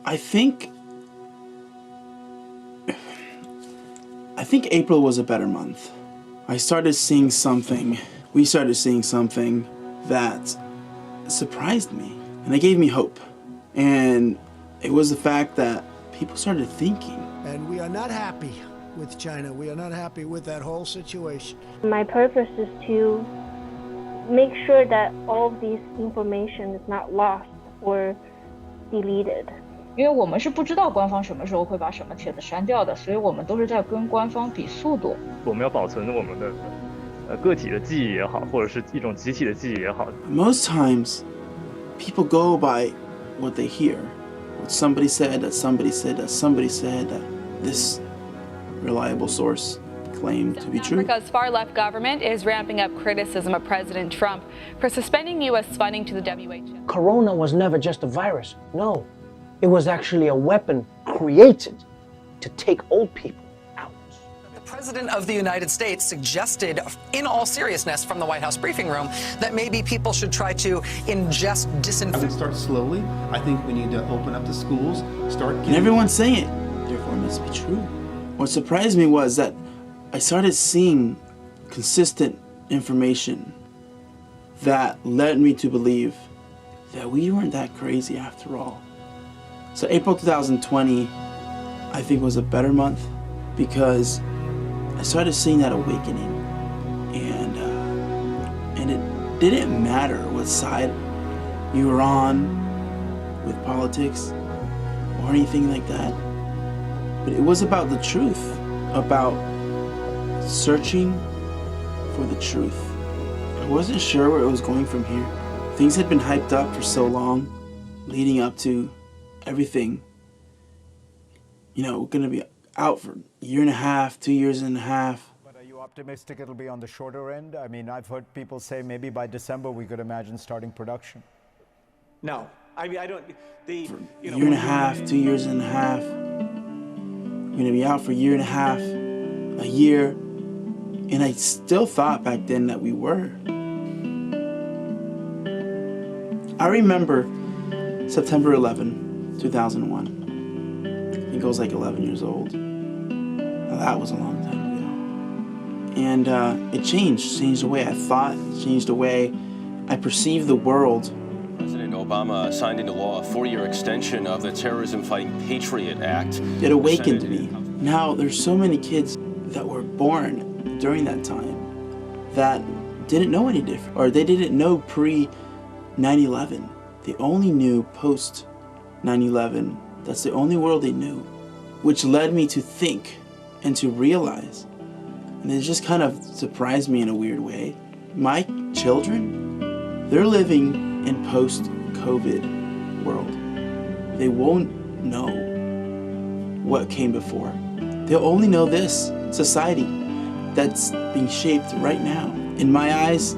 I think April was a better month. We started seeing something that surprised me, and it gave me hope. And it was the fact that people started thinking. And we are not happy with China. We are not happy with that whole situation. My purpose is to make sure that all of this information is not lost or deleted. 因为我们是不知道官方什么时候会把什么帖子删掉的，所以我们都是在跟官方比速度。我们要保存我们的个体的记忆也好，或者是一种集体的记忆也好。Most times, people go by what they hear. What somebody said, that somebody said, that somebody said, that this reliable source claimed to be true. Africa's far-left government is ramping up criticism of President Trump for suspending U.S. funding to the WHO. Corona was never just a virus. No, it was actually a weapon created to take old people out. The President of the United States suggested, in all seriousness from the White House briefing room, that maybe people should try to ingest disinfectant. Start slowly. I think we need to open up the schools, And everyone's saying it, therefore it must be true. What surprised me was that I started seeing consistent information that led me to believe that we weren't that crazy after all. So April 2020, I think, was a better month because I started seeing that awakening, and it didn't matter what side you were on with politics or anything like that, but it was about the truth, about searching for the truth. I wasn't sure where it was going from here. Things had been hyped up for so long, leading up to everything. You know, we're gonna be out for a year and a half, 2 years and a half. But are you optimistic it'll be on the shorter end? I mean, I've heard people say maybe by December we could imagine starting production. No, I mean, I don't. For a year and a half, 2 years and a half. We're gonna be out for a year and a half, a year. And I still thought back then that we were. I remember September 11, 2001. I think I was like 11 years old. Now that was a long time ago. And it changed the way I thought, changed the way I perceived the world. President Obama signed into law a 4-year extension of the Terrorism Fighting Patriot Act. It awakened me. Now there's so many kids that were born during that time that didn't know any different, or they didn't know pre 9/11. They only knew post 9/11. That's the only world they knew, which led me to think and to realize, and it just kind of surprised me in a weird way. My children, they're living in post-COVID world. They won't know what came before. They'll only know this society that's being shaped right now. In my eyes,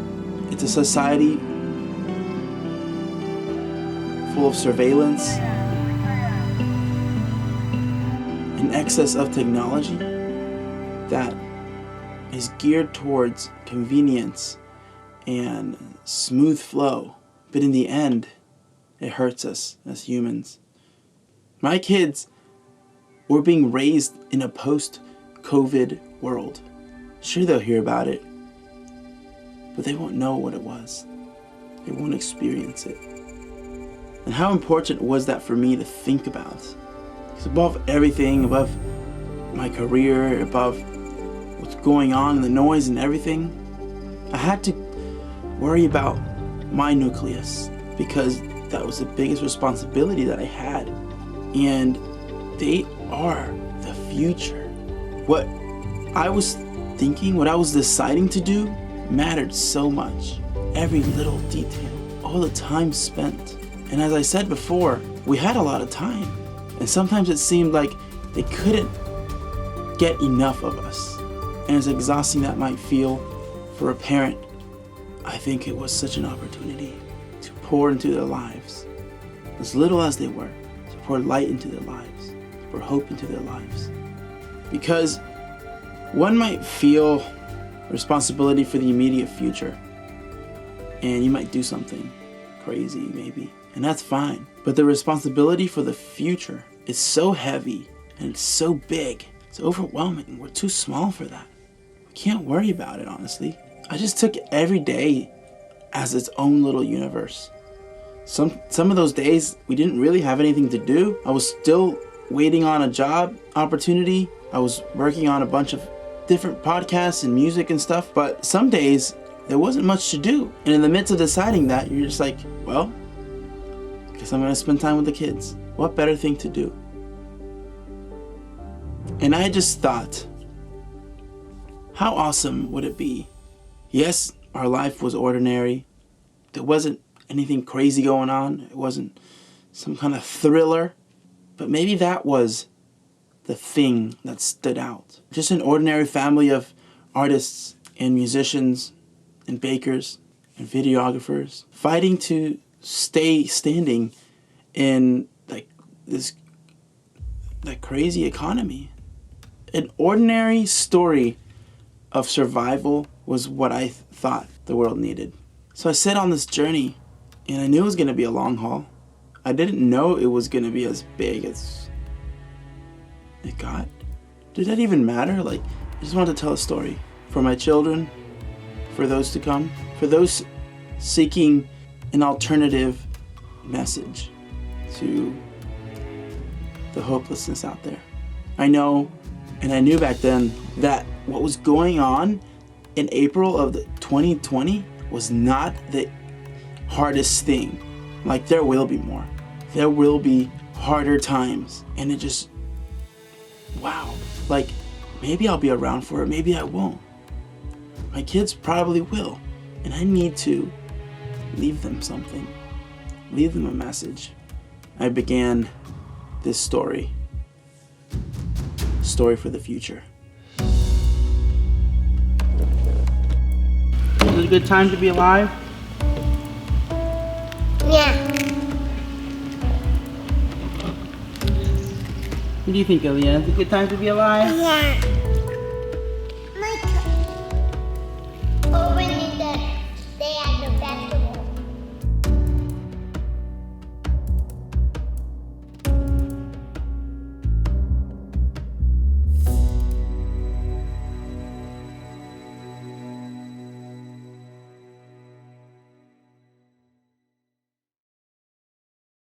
it's a society full of surveillance, an excess of technology that is geared towards convenience and smooth flow. But in the end, it hurts us as humans. My kids were being raised in a post-COVID world. Sure, they'll hear about it, but they won't know what it was. They won't experience it. And how important was that for me to think about? Because above everything, above my career, above what's going on in the noise and everything, I had to worry about my nucleus, because that was the biggest responsibility that I had. And they are the future. What I was thinking, what I was deciding to do mattered so much. Every little detail, all the time spent. And as I said before, we had a lot of time. And sometimes it seemed like they couldn't get enough of us. And as exhausting that might feel for a parent, I think it was such an opportunity to pour into their lives, as little as they were, to pour light into their lives, to pour hope into their lives. Because one might feel responsibility for the immediate future, and you might do something crazy, maybe. and that's fine. But the responsibility for the future is so heavy and it's so big. It's overwhelming. We're too small for that. We can't worry about it, honestly. I just took every day as its own little universe. Some of those days we didn't really have anything to do. I was still waiting on a job opportunity. I was working on a bunch of different podcasts and music and stuff, but some days there wasn't much to do. And in the midst of deciding that, you're just like, well, I guess I'm gonna spend time with the kids. What better thing to do? And I just thought, how awesome would it be? Yes, our life was ordinary. There wasn't anything crazy going on. It wasn't some kind of thriller. But maybe that was the thing that stood out. Just an ordinary family of artists and musicians and bakers and videographers fighting to stay standing in like that crazy economy. An ordinary story of survival was what I thought the world needed. So I set on this journey, and I knew it was going to be a long haul. I didn't know it was going to be as big as it got. Did that even matter? Like, I just wanted to tell a story for my children, for those to come, for those seeking an alternative message to the hopelessness out there. I know, and I knew back then, that what was going on in April of 2020 was not the hardest thing. Like, there will be more. There will be harder times. And it just, wow. Like, maybe I'll be around for it, maybe I won't. My kids probably will. And I need to leave them something. Leave them a message. I began this story. Story for the future. Is it a good time to be alive? Yeah. What do you think, Aaliyah? Is it a good time to be alive? Yeah.